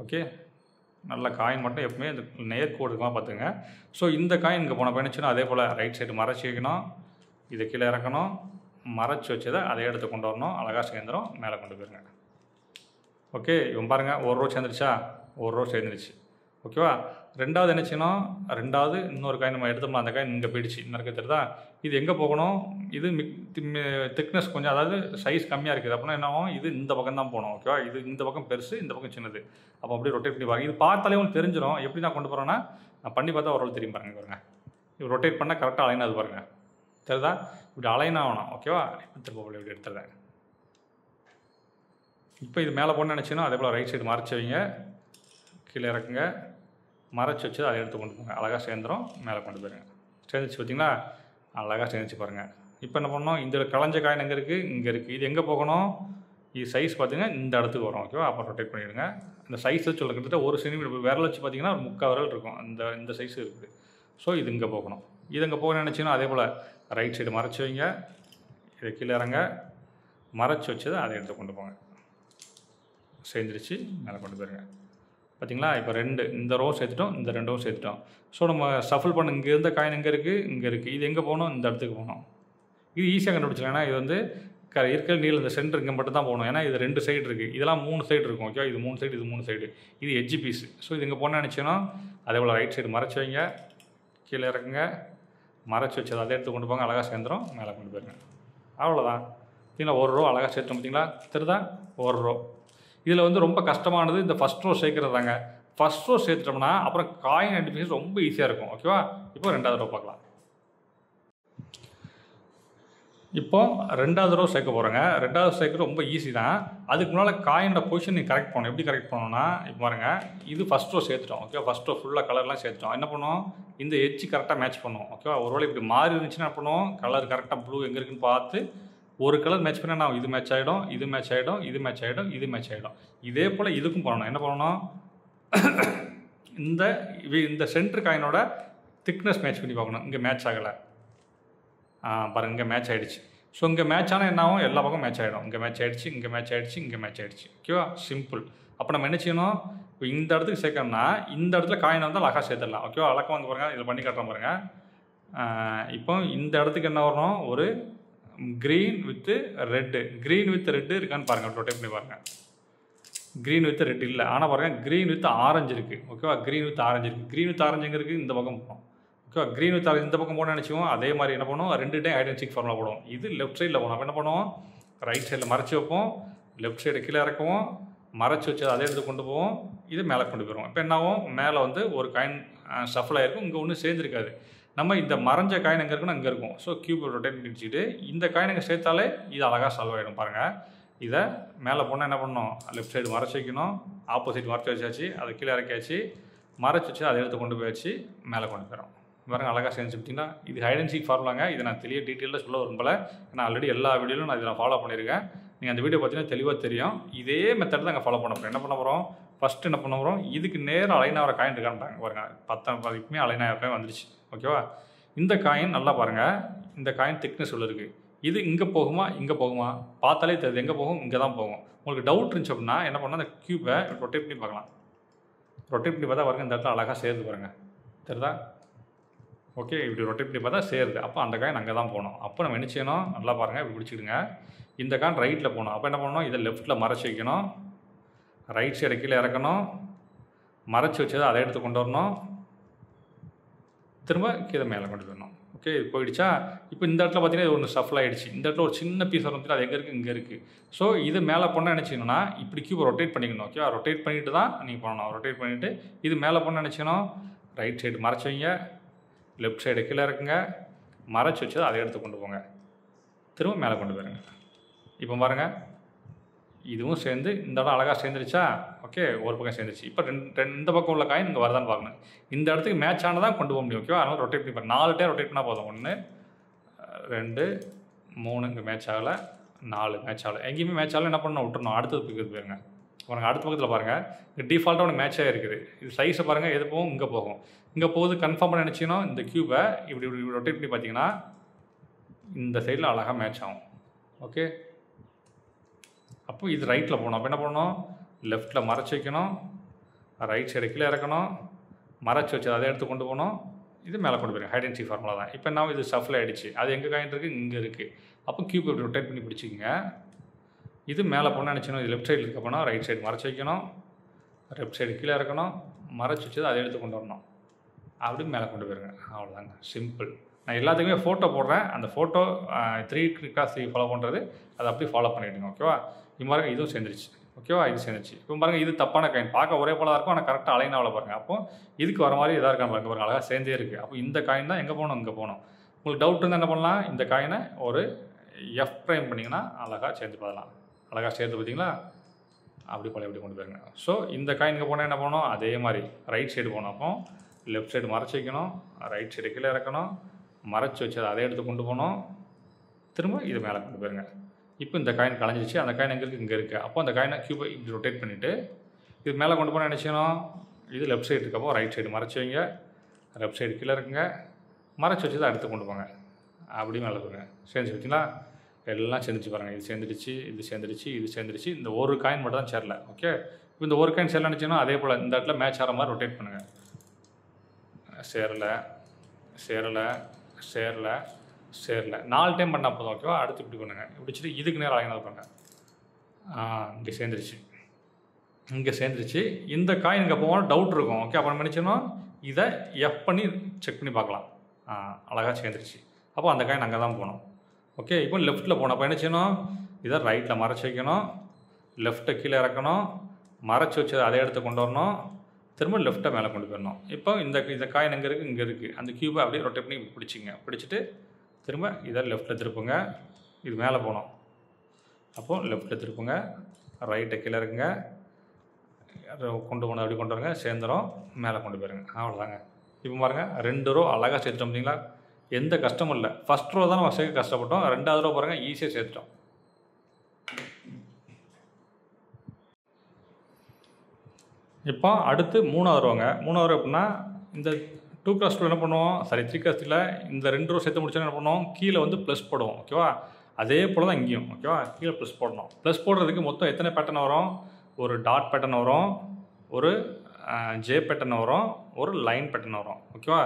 ஓகே, நல்ல காயின் மட்டும் எப்பவுமே இந்த நேர்கோடு இருக்கமாக பார்த்துங்க. ஸோ இந்த காயின் இங்கே போன பயணிச்சுன்னா அதே போல் ரைட் சைடு மறைச்சி வைக்கணும், இதை கீழே இறக்கணும், மறைச்சி வச்சதை அதே இடத்துக்கு கொண்டு வரணும். அழகாக சேர்ந்துடும், மேலே கொண்டு போயிருங்க. ஓகே, இவன் பாருங்கள் 1 ரோ சேர்ந்துருச்சா? 1 ரோ சேர்ந்துருச்சு. ஓகேவா? ரெண்டாவது என்ன செய்யணும்? ரெண்டாவது இன்னொரு காயின் நம்ம எடுத்தோம்னா அந்த காயின் இங்கே போயிடுச்சு. இன்னொரு தெரியுதா? இது எங்கே போகணும்? இது திக்னஸ் கொஞ்சம், அதாவது சைஸ் கம்மியாக இருக்குது அப்படின்னா என்ன ஆகும்? இது இந்த பக்கம் தான் போகணும். ஓகேவா? இது இந்த பக்கம் பெருசு, இந்த பக்கம் சின்னது. அப்போ அப்படியே ரொட்டேட் பண்ணி பாருங்க. இது பார்த்தாலே உங்களுக்கு தெரிஞ்சிடும். எப்படி நான் கொண்டு போகிறேன்னா, நான் பண்ணி பார்த்தா ஓரளவு தெரியும் பாருங்க. பாருங்க, இது ரொட்டேட் பண்ணால் கரெக்டாக அலைன் ஆகுது பாருங்க. தெரியுதா? இப்படி அலைன் ஆகணும். ஓகேவா? இப்போ திரும்ப இப்படி எடுத்துடுறேன். இப்போ இது மேலே போன நினச்சின்னா அதே போல் ரைட் சைடு மறைச்சி வைங்க, கீழே இறக்குங்க, மறைச்சி வச்சு அதை எடுத்து கொண்டு போங்க. அழகாக சேர்ந்துடும், மேலே கொண்டு போயிருங்க. சேர்ந்துச்சு பார்த்தீங்களா? அழகாக சேர்ந்துச்சு பாருங்கள். இப்போ என்ன பண்ணணும்? இந்த கலைஞ்ச காயின் எங்கே இருக்குது? இங்கே இருக்குது. இது எங்கே போகணும்? இது சைஸ் பார்த்தீங்கன்னா இந்த இடத்துக்கு வரும். ஓகேவா? அப்புறம் ரொட்டேட் பண்ணிவிடுங்க. இந்த சைஸ் வச்சு கிட்டத்தட்ட 1 சென்டிமீட்டர் விரல் வச்சு பார்த்தீங்கன்னா ஒரு 3/4 விரல் இருக்கும். இந்த சைஸ் இருக்குது. ஸோ இது இங்கே போகணும். இது இங்கே போக நினச்சிங்கன்னா அதே போல் ரைட் சைடு மறைச்சி வைங்க, இதை கீழே இறங்க, மறைச்சி வச்சதை அதை எடுத்து கொண்டு போங்க. சேர்ந்துருச்சு, மேலே கொண்டு போயிருங்க. பார்த்தீங்களா? இப்போ 2 இந்த ரோ சேர்த்துட்டோம், இந்த 2 ரோ சேர்த்துட்டோம். ஸோ நம்ம சஃபிள் பண்ண இங்கே இருந்த காயின் எங்கே இருக்குது? இங்கே இருக்குது. இது எங்கே போகணும்? இந்த இடத்துக்கு போகணும். இது ஈஸியாக கண்டுபிடிச்சிடலாம். ஏன்னா இது வந்து இருக்கிற நீளம் இந்த சென்டர் இங்கே மட்டும் தான் போகணும். ஏன்னா இது 2 சைடு இருக்குது. இதெல்லாம் 3 சைடு இருக்கும். ஓகே, இது 3 சைடு, இது 3 சைடு, இது எட்ஜ் பீஸ். ஸோ இது இங்கே போன நினச்சோன்னா அதே போல் ரைட் சைடு மறைச்சி வைங்க, கீழே இறக்குங்க, மறைச்சி வச்சது அதை எடுத்து கொண்டு போங்க. அழகாக சேர்ந்துடும், மேலே கொண்டு போயிருங்க. அவ்வளோதான். பார்த்தீங்களா? 1 ரோ அழகாக சேர்த்தோம். பார்த்தீங்களா? தெரியுதா? 1 ரோ. இதில் வந்து ரொம்ப கஷ்டமானது இந்த ஃபஸ்ட் ரோ சேர்க்குறது தாங்க. ஃபஸ்ட் ரோ சேர்த்துட்டோம்னா அப்புறம் காயின் ஐடென்டிஃபிகேஷன் ரொம்ப ஈஸியாக இருக்கும். ஓகேவா? இப்போ 2வது ரோ பார்க்கலாம். இப்போ 2வது ரோ சேர்க்க போகிறேங்க. 2வது சேர்க்குறது ரொம்ப ஈஸி தான். அதுக்கு முன்னால் காயினோட பொசிஷன் நீங்கள் கரெக்ட் பண்ணணும். எப்படி கரெக்ட் பண்ணணும்னா, இப்போ பாருங்கள், இது ஃபஸ்ட் ரோ சேர்த்துட்டோம். ஓகே, ஃபஸ்ட் ரோ ஃபுல்லாக கலர்லாம் சேர்த்துட்டோம். என்ன பண்ணுவோம்? இந்த எட்ஜ் கரெக்டாக மேட்ச் பண்ணுவோம். ஓகேவா? ஒருவேளை இப்படி மாறி இருந்துச்சுன்னா என்ன பண்ணுவோம்? கலர் கரெக்டாக ப்ளூ எங்கே இருக்குன்னு பார்த்து ஒரு கலர் மேட்ச் பண்ணால் நான் இது மேட்ச் ஆகிடும், இது மேட்ச் ஆகிடும், இது மேட்ச் ஆகிடும், இது மேட்ச் ஆகிடும். இதே போல் இதுக்கும் பண்ணணும். என்ன பண்ணணும்? இந்த சென்டர் காயினோட திக்னஸ் மேட்ச் பண்ணி பார்க்கணும். இங்கே மேட்ச் ஆகலை. பாருங்கள், இங்கே மேட்ச் ஆகிடுச்சு. ஸோ இங்கே மேட்ச் ஆனால் என்ன ஆகும்? எல்லா பக்கம் மேட்ச் ஆகிடும். இங்கே மேட்ச் ஆகிடுச்சு, இங்கே மேட்ச் ஆகிடுச்சு, இங்கே மேட்ச் ஆகிடுச்சு. ஓகேவா? சிம்பிள். அப்போ நம்ம என்ன செய்யணும்? இப்போ இந்த இடத்துக்கு சேர்க்கணும்னா இந்த இடத்துல காயின் வந்து அழகாக சேர்த்துடலாம். ஓகேவா? அழகாக வந்து பாருங்கள், இதில் பண்ணி காட்டுறோம் பாருங்கள். இப்போ இந்த இடத்துக்கு என்ன வரணும்? ஒரு green with red. Green with red இருக்கான்னு பாருங்கள், ரொட்டேட் பண்ணி பாருங்கள். க்ரீன் வித் ரெட் இல்லை, ஆனால் பாருங்கள் க்ரீன் வித் ஆரஞ்சு இருக்குது. ஓகேவா? க்ரீன் வித் ஆரஞ்சு இருக்குது. க்ரீன் வித் ஆரஞ்சு எங்கே இருக்குது? இந்த பக்கம் போகணும். ஓகேவா? க்ரீன் வித் ஆரஞ்சு இந்த பக்கம் போகணும்னு நினச்சிவோம். அதே மாதிரி என்ன பண்ணுவோம்? 2 டைம் ஐடென்டிக் ஃபார்முலா போடுவோம். இது லெஃப்ட் சைடில் போகணும். அப்போ என்ன பண்ணுவோம்? ரைட் சைடில் மறைச்சி வைப்போம், லெஃப்ட் சைடு கீழே இறக்குவோம், மறைச்சி வச்சு அதே எடுத்து கொண்டு போவோம், இது மேலே கொண்டு போயிடுவோம். இப்போ என்ன ஆகும்? மேலே வந்து ஒரு காயின் ஷஃபில் ஆகிருக்கும், இங்கே ஒன்றும் சேர்ந்துருக்காது. நம்ம இந்த மறைஞ்ச காயின் எங்கே இருக்குன்னு அங்கே இருக்கும். ஸோ கியூப் ரொட்டேட் பண்ணிச்சுட்டு இந்த காயின் எங்கே சேர்த்தாலே இது அழகாக சால்வ் ஆகிடும். பாருங்கள், இதை மேலே போனால் என்ன பண்ணணும்? லெஃப்ட் சைடு மறைச்சி வைக்கணும், ஆப்போசிட் மறைச்சி வச்சாச்சு, அதை கீழே இறக்கியாச்சு, மறைச்சி வச்சு அதை எடுத்து கொண்டு போயாச்சு, மேலே கொண்டு போயிடும். பாருங்கள், அழகாக செஞ்சு பார்த்தீங்கன்னா இது ஹைடென்சிக் ஃபார்முலாங்க. இதை நான் தெளிய டீட்டெயிலாக சொல்ல விரும்பலை. ஏன்னா ஆல்ரெடி எல்லா வீடியோவிலும் நான் இதை ஃபாலோ பண்ணியிருக்கேன். நீங்கள் அந்த வீடியோ பார்த்தீங்கன்னா தெளிவாக தெரியும். இதே மெத்தட் தான் அங்கே ஃபாலோ பண்ண போகிறோம். என்ன பண்ண போகிறோம்? ஃபஸ்ட்டு என்ன பண்ண போகிறோம்? இதுக்கு நேராக அலைன் ஆகிற காயின் இருக்கான்றாங்க பாருங்கள். 10 அதுக்குமே அலைன் ஆகிற காயின் வந்துடுச்சு. ஓகேவா? இந்த காயின் நல்லா பாருங்கள், இந்த காயின் திக்னஸ் உள்ள இருக்குது. இது இங்கே போகுமா, இங்கே போகுமா? பார்த்தாலே தெரியுது எங்கே போகும், இங்கே தான் போகும். உங்களுக்கு டவுட் இருந்துச்சு அப்படின்னா என்ன பண்ணால் அந்த க்யூப்பை ரொட்டேட் பண்ணி பார்க்கலாம். ரொட்டேட் பண்ணி பார்த்தா பாருங்கள், இந்த இடத்துல அழகாக சேருது பாருங்கள். தெரியுதா? ஓகே, இப்படி ரொட்டேட் பண்ணி பார்த்தா சேருது. அப்போ அந்த காயின் அங்கே தான் போகணும். அப்போ நம்ம என்ன செய்யணும்? நல்லா பாருங்கள், இப்படி பிடிச்சிக்கிடுங்க. இந்த காயின் ரைட்டில் போகணும். அப்போ என்ன பண்ணணும்? இதை லெஃப்ட்டில் மறைச்சி வைக்கணும், ரைட் சைடு கீழே இறக்கணும், மறைச்சி வச்சதை அதை எடுத்து கொண்டு வரணும், திரும்ப கீழே மேலே கொண்டு போயிடணும். ஓகே, இது போயிடுச்சா? இப்போ இந்த இடத்துல பார்த்தீங்கன்னா இது ஒன்று ஷஃபில் ஆகிடுச்சு. இந்த இடத்துல ஒரு சின்ன பீஸ் வரும், அது எங்கே இருக்குது? இங்கே இருக்குது. ஸோ இது மேலே போனால் நினச்சிங்கன்னா இப்படி கியூப் ரொட்டேட் பண்ணிக்கணும். ஓகேவா? ரொட்டேட் பண்ணிட்டு தான் நீங்கள் பண்ணணும். ரொட்டேட் பண்ணிவிட்டு இது மேலே போனால் நினச்சிக்கணும், ரைட் சைடு மறைச்சி வைங்க, லெஃப்ட் சைடு கீழே இருக்குங்க, மறைச்சி வச்சதை அதை எடுத்து கொண்டு போங்க, திரும்ப மேலே கொண்டு போயிருங்க. இப்போ பாருங்கள், இதுவும் சேர்ந்து இந்த இடம் அழகாக சேர்ந்துருச்சா? ஓகே, ஒரு பக்கம் சேர்ந்துருச்சு. இப்போ இந்த பக்கம் உள்ள காயின் இங்கே வரதான்னு பார்க்கணும். இந்த இடத்துக்கு மேட்ச் ஆனதான் கொண்டு போக முடியும். ஓகேவா? அதனால் ரொட்டேட் பண்ணி பாருங்கள். 4 டைம் ரொட்டேட் பண்ணால் போதும். 1 2 3 இங்கே மேட்ச் ஆகலை, 4 மேட்ச் ஆகலை. எங்கேயுமே மேட்ச் ஆகலை, என்ன பண்ணணும்? விட்டுறணும். அடுத்தது போயிருங்க. பாருங்கள் அடுத்த பக்கத்தில் பாருங்கள், இது டிஃபால்ட்டாக ஒன்று மேட்சாக இருக்குது. இது சைஸை பாருங்கள், எது போகும் இங்கே போகும். இங்கே போகுது கன்ஃபார்ம் பண்ண நினச்சிங்கன்னா இந்த க்யூபை இப்படி இப்படி ரொட்டேட் பண்ணி பார்த்தீங்கன்னா இந்த சைடில் அழகாக மேட்ச் ஆகும். ஓகே, அப்போ இது ரைட்டில் போகணும். அப்போ என்ன பண்ணணும், லெஃப்ட்டில் மறைச்சி வைக்கணும், ரைட் சைடு கீழே இறக்கணும், மறைச்சி வச்சு அதை எடுத்து கொண்டு போகணும், இது மேலே கொண்டு போயிருங்க. ஹைட் அண்ட் சீக் ஃபார்முலா தான். இப்போ என்ன இது ஷஃபில் ஆகிடுச்சு, அது எங்கே காயின் இருக்குது, இங்கே இருக்குது. அப்போ க்யூப் இப்படி ரொட்டேட் பண்ணி பிடிச்சிக்கங்க. இது மேலே போனால் நினச்சிக்கணும், இது லெஃப்ட் சைடில் இருக்க போனால் ரைட் சைடு மறைச்சி வைக்கணும், லெஃப்ட் சைடு கீழே இறக்கணும், மறைச்சி வச்சு அதை எடுத்து கொண்டு வரணும், அப்படி மேலே கொண்டு போயிருங்க. அவ்வளோதாங்க, சிம்பிள். நான் எல்லாத்துக்குமே ஃபோட்டோ போடுறேன், அந்த ஃபோட்டோ 3x3 ஃபாலோ பண்ணுறது அதை அப்படி ஃபாலோ பண்ணிவிடுங்க. ஓகேவா, இது மாதிரி இதுவும் சேர்ந்துருச்சு. ஓகேவா, இது சேர்ந்துருச்சு. இப்போ பாருங்கள், இது தப்பான காயின், பார்க்க ஒரே போல இருக்கும், ஆனால் கரெக்டாக அலைன் ஆகல பாருங்கள். அப்போ இதுக்கு வர மாதிரி இதாக இருக்கான்னு பாருங்கள், அழகாக சேர்ந்தே இருக்குது. அப்போ இந்த காயின் தான் எங்கே போகணும், இங்கே போகணும். உங்களுக்கு டவுட் இருந்தால் என்ன பண்ணலாம், இந்த காயினை ஒரு எஃப் ப்ரைம் பண்ணிங்கன்னா அழகாக சேர்ந்து பார்க்கலாம். அழகாக சேர்த்து பார்த்தீங்களா, அப்படி போல எப்படி கொண்டு போயிருங்க. ஸோ இந்த காயினுக்கு போனால் என்ன பண்ணணும், அதே மாதிரி ரைட் சைடு போகணும். அப்போ லெஃப்ட் சைடு மறைச்சி வைக்கணும், ரைட் சைடு கீழே இறக்கணும், மறைச்சி வச்சு அதை எடுத்து கொண்டு போகணும், திரும்ப இது மேலே கொண்டு போயிருங்க. இப்போ இந்த காயின் கலைஞ்சிச்சு, அந்த காயின் எங்கே இருக்குது, இங்கே இருக்குது. அப்போ அந்த காயினை க்யூபை இப்படி ரொட்டேட் பண்ணிவிட்டு இது மேலே கொண்டு போனால் நினச்சிக்கணும், இது லெஃப்ட் சைடு இருக்கப்போ ரைட் சைடு மறைச்சி வைங்க, லெஃப்ட் சைடு கீழே இருக்குங்க, மறைச்சி வச்சு தான் எடுத்து கொண்டு போங்க, அப்படி மேலே போங்க. சேர்ந்து வச்சிங்களா, எல்லாம் சேர்ந்துச்சு பாருங்கள். இது சேர்ந்துடுச்சு, இது சேர்ந்துடுச்சு, இது சேர்ந்துடுச்சு. இந்த ஒரு காயின் மட்டும் தான் சேரல. ஓகே, இப்போ இந்த ஒரு காயின் சேரல நினச்சிங்கன்னா அதே போல் இந்த இடத்துல மேட்ச் ஆகிற மாதிரி ரொட்டேட் பண்ணுங்கள். சேரலை, சேரலை, சேரலை, சேரலை, 4 டைம் பண்ணால் போதும். ஓகேவா, அடுத்து இப்படி பண்ணுங்கள், இப்படிச்சிட்டு இதுக்கு நேரம் அலைனாக பண்ணுங்கள். இங்கே சேர்ந்துருச்சு, இங்கே சேர்ந்துருச்சு. இந்த காயின் இங்கே போகணும் டவுட் இருக்கும். ஓகே, அப்போ நம்ம நினச்சோன்னா இதை எஃப் பண்ணி செக் பண்ணி பார்க்கலாம். அழகாக சேர்ந்துருச்சு. அப்போ அந்த காயின் அங்கே தான் போகணும். ஓகே, இப்போ லெஃப்ட்டில் போகணும். அப்போ என்ன செய்யணும், இதை ரைட்டில் மறைச்சி வைக்கணும், லெஃப்ட்டை கீழே இறக்கணும், மறைச்சி வச்சு அதை எடுத்து கொண்டு வரணும், திரும்ப லெஃப்ட்டை மேலே கொண்டு போயிடணும். இப்போ இந்த காயின் எங்கே இருக்குது, இங்கே இருக்குது. அந்த க்யூபை அப்படியே ரொட்டேட் பண்ணி பிடிச்சிங்க, பிடிச்சிட்டு திரும்ப இதை லெஃப்ட்டில் திருப்புங்க, இது மேலே போகணும். அப்போது லெஃப்ட்டில் திருப்புங்க, ரைட்டை கீழே இருக்குங்க, கொண்டு போகணும், அப்படி கொண்டு வரங்க, சேர்ந்துடும், மேலே கொண்டு போயிருங்க. அவ்வளோதாங்க. இப்போ பாருங்கள், 2 ரோ அழகாக சேர்த்துட்டோம். பார்த்தீங்களா, எந்த கஷ்டமும் இல்லை. ஃபஸ்ட் ரோ தான் நம்ம சேர்க்க கஷ்டப்பட்டோம், 2வது ரோ பாருங்கள் ஈஸியாக சேர்த்துட்டோம். இப்போ அடுத்து 3வது ரோங்க. 3வது ரோ எப்படின்னா, இந்த 2x2 என்ன பண்ணுவோம், சாரி 3x3 இந்த 2 ரோ சேர்த்து முடிச்சோன்னா என்ன பண்ணுவோம், கீழே வந்து ப்ளஸ் போடுவோம். ஓகேவா, அதே போல் தான் இங்கேயும். ஓகேவா, கீழே ப்ளஸ் போடணும். ப்ளஸ் போடுறதுக்கு மொத்தம் எத்தனை பேட்டர்ன் வரும், ஒரு டாட் பேட்டர்ன் வரும், ஒரு ஜே பேட்டர்ன் வரும், ஒரு லைன் பேட்டர்ன் வரும். ஓகேவா,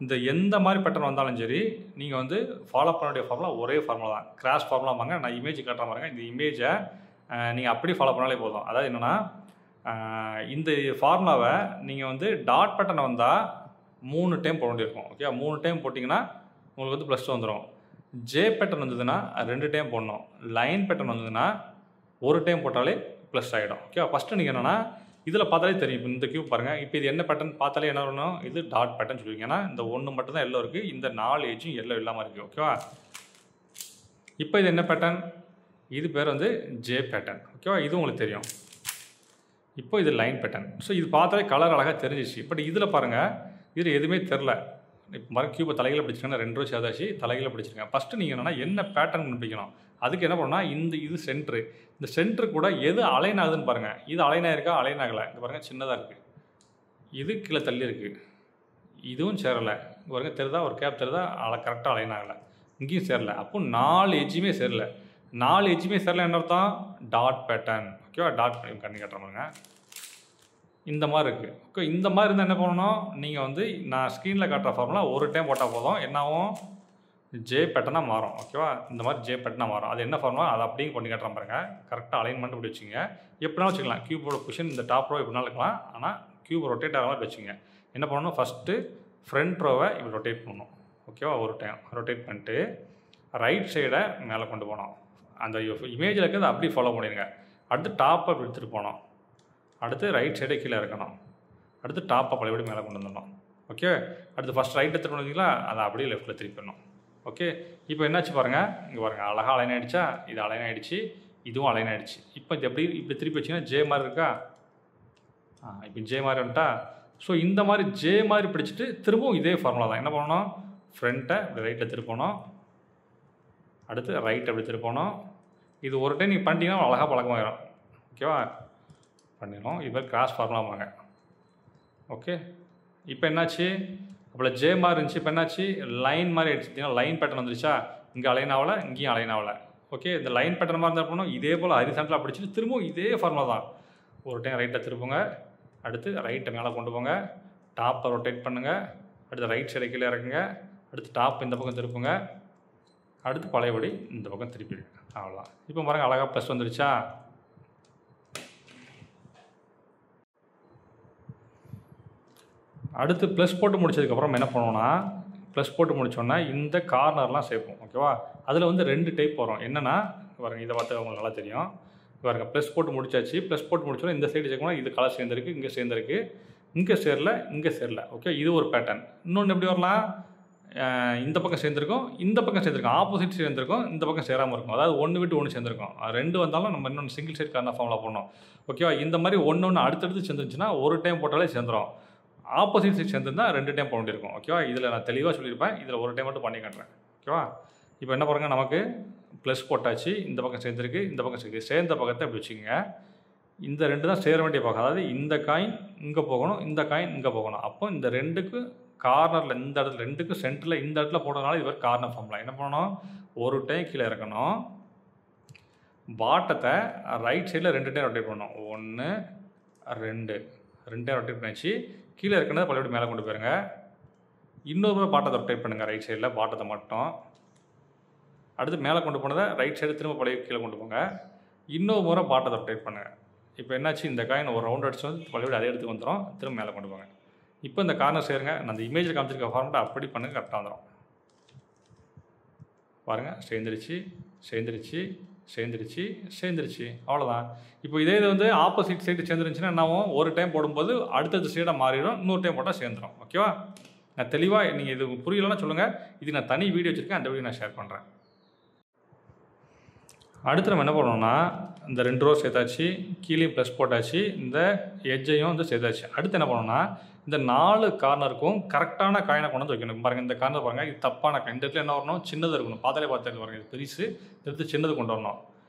இந்த எந்த மாதிரி பேட்டர்ன் வந்தாலும் சரி நீங்கள் வந்து ஃபாலோ பண்ண வேண்டிய ஃபார்முலா ஒரே ஃபார்முலா தான். கிராஸ் ஃபார்முலா வாங்க, நான் இமேஜ் காட்டுறேன் பாருங்க. இந்த இமேஜை நீங்கள் அப்படி ஃபாலோ பண்ணாலே போதும். அதாவது என்னென்னா, இந்த ஃபார்முலாவை நீங்கள் வந்து டாட் பேட்டர்ன் வந்தால் 3 டைம் போட வேண்டியிருக்கும். ஓகே, 3 டைம் போட்டிங்கன்னா உங்களுக்கு வந்து +2 வந்துடும். ஜே பேட்டர்ன் வந்ததுன்னா 2 டைம் போடணும். லைன் பேட்டர்ன் வந்ததுன்னா 1 டைம் போட்டாலே ப்ளஸ் ஆகிடும். ஓகே, ஃபஸ்ட்டு நீங்கள் என்னென்னா இதில் பார்த்தாலே தெரியும். இப்போ இந்த க்யூப் பாருங்கள், இப்போ இது என்ன பேட்டர்ன் பார்த்தாலே என்ன வரணும், இது டாட் பேட்டர்ன் சொல்லுவீங்க. ஏன்னா இந்த 1 மட்டும் தான் எல்லோ இருக்குது, இந்த 4 எஜ்ஜும் எல்லோ இல்லாமல் இருக்குது. ஓகேவா, இப்போ இது என்ன பேட்டர்ன், இது பேர் வந்து ஜே பேட்டர்ன். ஓகேவா, இது உங்களுக்கு தெரியும். இப்போ இது லைன் பேட்டர்ன். ஸோ இது பார்த்தாலே கலர் அழகாக தெரிஞ்சிச்சு. பட் இதில் பாருங்கள், இதில் எதுவுமே தெரில. இப்போ மாதிரி க்யூப்பை தலையில் பிடிச்சிருக்கேன், 2 ரோ சேர்ந்தாச்சு, தலையில் பிடிச்சிருக்கேன். ஃபஸ்ட்டு நீங்கள் என்னென்னா என்ன பேட்டர்ன் கண்டுபிடிக்கணும். அதுக்கு என்ன பண்ணால் இது சென்ட்ரு, இந்த சென்ட்ரு கூட எது அலைன் ஆகுதுன்னு பாருங்கள். இது அலைன் ஆகிருக்கா, அலைன் ஆகலை. இங்கே பாருங்கள் சின்னதாக இருக்குது, இது கீழே தள்ளி இருக்குது, இதுவும் சேரலை. இங்கே பாருங்கள் தெரிதா, ஒரு கேப் தெரிதா, கரெக்டாக அலைன் ஆகலை. இங்கேயும் சேரலை. அப்போ 4 எஜ்ஜுமே சேரலை. 4 எஜ்ஜுமே சேரலை என்ன அர்த்தம், டாட் பேட்டர்ன். ஓகேவா, டாட் பண்ணி கண்ணி கட்டுறாங்க, இந்த மாதிரி இருக்குது. ஓகே, இந்த மாதிரி இருந்தால் என்ன பண்ணணும், நீங்கள் வந்து நான் ஸ்க்ரீனில் காட்டுற ஃபார்முலா ஒரு டைம் போட்டால் போதும், என்னாகும், ஜே பேட்டர்னாக மாறும். ஓகேவா, இந்த மாதிரி ஜே பேட்டர்னாக மாறும். அது என்ன ஃபார்முலா, அதை அப்படியே பண்ணி காட்டுறேன் பாருங்கள். கரெக்டாக அலைன்மெண்ட் இப்படி வச்சுங்க. எப்படினாலும் வச்சுக்கலாம். க்யூபோட பொசிஷன் இந்த டாப் ரோ எப்படினாலும் இருக்கலாம், ஆனால் க்யூப் ரொட்டேட் ஆகிற மாதிரி வச்சுங்க. என்ன பண்ணணும், ஃபஸ்ட்டு ஃப்ரண்ட் ரோவை இப்படி ரொட்டேட் பண்ணணும். ஓகேவா, ஒரு டைம் ரொட்டேட் பண்ணிட்டு ரைட் சைடை மேலே கொண்டு போகணும். அந்த இமேஜில் இருக்கிறது அப்படியே ஃபாலோ பண்ணிடுங்க. அடுத்து டாப்பை இப்படி எடுத்துகிட்டு போகணும். அடுத்து ரைட் சைடை கீழே இறக்கணும். அடுத்து டாப்பை பழையபடி மேலே கொண்டு வந்துடணும். ஓகே, அடுத்து ஃபஸ்ட் ரைட்டை திருப்பி வந்தீங்களா, அதை அப்படியே லெஃப்ட்டில் திருப்பிடணும். ஓகே, இப்போ என்னாச்சு பாருங்கள், இங்கே பாருங்கள் அழகாக அலைன் ஆகிடுச்சா, இது அலைன் ஆகிடுச்சு, இதுவும் அலைன் ஆகிடுச்சு. இப்போ இது இப்படி திருப்பி வச்சிங்கன்னா ஜே மாதிரி இருக்கா, இப்போ ஜே மாதிரி வந்துட்டா. ஸோ இந்த மாதிரி ஜே மாதிரி பிடிச்சிட்டு திரும்பவும் இதே ஃபார்முலா தான். என்ன பண்ணணும், ஃப்ரண்ட்டை இப்படி ரைட்டில் திருப்பணும், அடுத்து ரைட் அப்படி திருப்பணும். இது ஒரு டைம் நீங்கள் பண்ணிட்டீங்கன்னா அழகாக பழக்கமாயிடும். ஓகேவா, பண்ணிடும். இது கிராஸ் ஃபார்முலாவாங்க. ஓகே, இப்போ என்னாச்சு, அப்போ ஜே மாதிரி இருந்துச்சு, இப்போ என்னாச்சு லைன் மாதிரி எடுத்துக்கிட்டிங்கன்னா லைன் பேட்டர்ன் வந்துருச்சா, இங்கே அலைன் ஆகலை, இங்கேயும் அலைன் ஆகலை. ஓகே, இந்த லைன் பேட்டர்ன் மாதிரி இருந்தால் பண்ணணும், இதே போல் ஹரிசாண்டலாக பிடிச்சிட்டு திரும்பவும் இதே ஃபார்முலா தான். ஒரு டைம் ரைட்டை திருப்புங்க, அடுத்து ரைட்டை மேலே கொண்டு போங்க, டாப்பை ரொட்டேட் பண்ணுங்கள், அடுத்து ரைட் சைடு கீழே இறக்குங்க, அடுத்து டாப் இந்த பக்கம் திருப்புங்க, அடுத்து பழையபடி இந்த பக்கம் திருப்பிடுங்க. அவ்வளோதான். இப்போ பாருங்கள் அழகாக ப்ளஸ் வந்துருச்சா. அடுத்து ப்ளஸ் போட்டு முடிச்சதுக்கப்புறம் என்ன பண்ணுவோம்னா, ப்ளஸ் போட்டு முடித்தோன்னா இந்த கார்னர்லாம் சேர்ப்போம். ஓகேவா, அதில் வந்து 2 டைப் வரும். என்னென்னா பாருங்கள், இதை பார்த்து உங்களுக்கு நல்லா தெரியும். பாருங்க, ப்ளஸ் போட்டு முடிச்சாச்சு. ப்ளஸ் போட்டு முடிச்சோன்னா இந்த சைடு சேர்க்கணும், இது கலர் சேர்ந்துருக்கு, இங்கே சேர்ந்துருக்கு, இங்கே சேரல, இங்கே சேரல. ஓகே, இது ஒரு பேட்டர்ன். இன்னொன்று எப்படி வரலாம், இந்த பக்கம் சேர்ந்துருக்கும், இந்த பக்கம் சேர்ந்துருக்கும், ஆப்போசிட் சேர்ந்துருக்கும், இந்த பக்கம் சேராமல் இருக்கும். அதாவது 1 விட்டு 1 சேர்ந்துருக்கும். 2 வந்தாலும் நம்ம இன்னொன்று சிங்கிள் சைட் கார்னர் ஃபார்முலா பண்ணோம். ஓகேவா, இந்த மாதிரி ஒன்று அடுத்தடுத்து சேர்ந்துருச்சுன்னா ஒரு டைம் போட்டாலே சேர்ந்துடும். ஆப்போசிட் சைட் சேர்ந்துருந்தா 2 டைம் போக வேண்டியிருக்கும். ஓகேவா, இதில் நான் தெளிவாக சொல்லியிருப்பேன், இதில் ஒரு டைம் மட்டும் பண்ணி காட்டுறேன். ஓகேவா, இப்போ என்ன பாருங்கள், நமக்கு ப்ளஸ் போட்டாச்சு, இந்த பக்கம் சேர்ந்துருக்கு, இந்த பக்கம் சேர்ந்து சேர்ந்த பக்கத்தை இப்படி வச்சுக்கோங்க. இந்த 2 தான் சேர வேண்டிய பக்கம். அதாவது இந்த காயின் இங்கே போகணும், இந்த காயின் இங்கே போகணும். அப்போ இந்த 2க்கு கார்னரில், இந்த இடத்துல 2க்கும் சென்டரில் இந்த இடத்துல போட்டதுனால இது ஒரு கார்னர் ஃபார்முலா. என்ன பண்ணணும், ஒரு டைம் கீழே இறக்கணும், பாட்டத்தை ரைட் சைடில் 2 டைம் ரொட்டேட் பண்ணணும். 1 2 டைம் ரொட்டேட் பண்ணிச்சு. கீழே இருக்கிறத பழையபடி மேலே கொண்டு போயிருங்க. இன்னொரு பாட்டத்தை ரொட்டேட் பண்ணுங்கள் ரைட் சைடில், பாட்டத்தை மட்டும். அடுத்து மேலே கொண்டு போனதை ரைட் சைடு திரும்ப பழைய கீழே கொண்டு போங்க. இன்னொரு முறை பாட்டத்தை ரொட்டேட் பண்ணுங்கள். இப்போ என்னாச்சு, இந்த காயின் ஒரு ரவுண்ட் அடிச்சு வந்து பழையபடி அதே இடத்துக்கு வந்துடும், திரும்ப மேலே கொண்டு போங்க. இப்போ இந்த கார்னர் சேருங்க, நான் அந்த இமேஜில் காமிச்சிருக்க ஃபார்மெட்டை அப்படி பண்ணுங்க, கரெக்டாக வந்துடும். பாருங்கள், சேர்ந்துருச்சு, சேர்ந்துருச்சு, சேர்ந்துருச்சு, சேர்ந்துருச்சு, அவ்வளோதான். இப்போ இதே இது வந்து ஆப்போசிட் சைடு சேர்ந்துருந்துச்சுன்னா என்னாவும், ஒரு டைம் போடும்போது அடுத்தடுத்த சைடாக மாறிடும், இன்னொரு டைம் போட்டால் சேர்ந்துடும். ஓகேவா, நான் தெளிவாக, நீங்கள் இது புரியலன்னா சொல்லுங்கள், இது நான் தனி வீடியோ வச்சுருக்கேன், அந்த வீடியோ நான் ஷேர் பண்ணுறேன். அடுத்து நம்ம என்ன பண்ணோம்னா, இந்த 2 ரோ சேர்த்தாச்சு, கீழே ப்ளஸ் போட்டாச்சு, இந்த எட்ஜையும் வந்து சேர்த்தாச்சு. அடுத்து என்ன பண்ணோம்னா, இந்த 4 கார்னருக்கும் கரெக்டான காயினை கொண்டு வந்து வைக்கணும். பாருங்கள், இந்த கார்னர் பாருங்கள், இது தப்பான காயின். இந்த இடத்துல என்ன வரணும், சின்னது இருக்கணும். பார்த்தாலே பார்த்து பாருங்கள், இது பெருசு, இந்த இடத்துக்கு சின்னது கொண்டு வரணும்.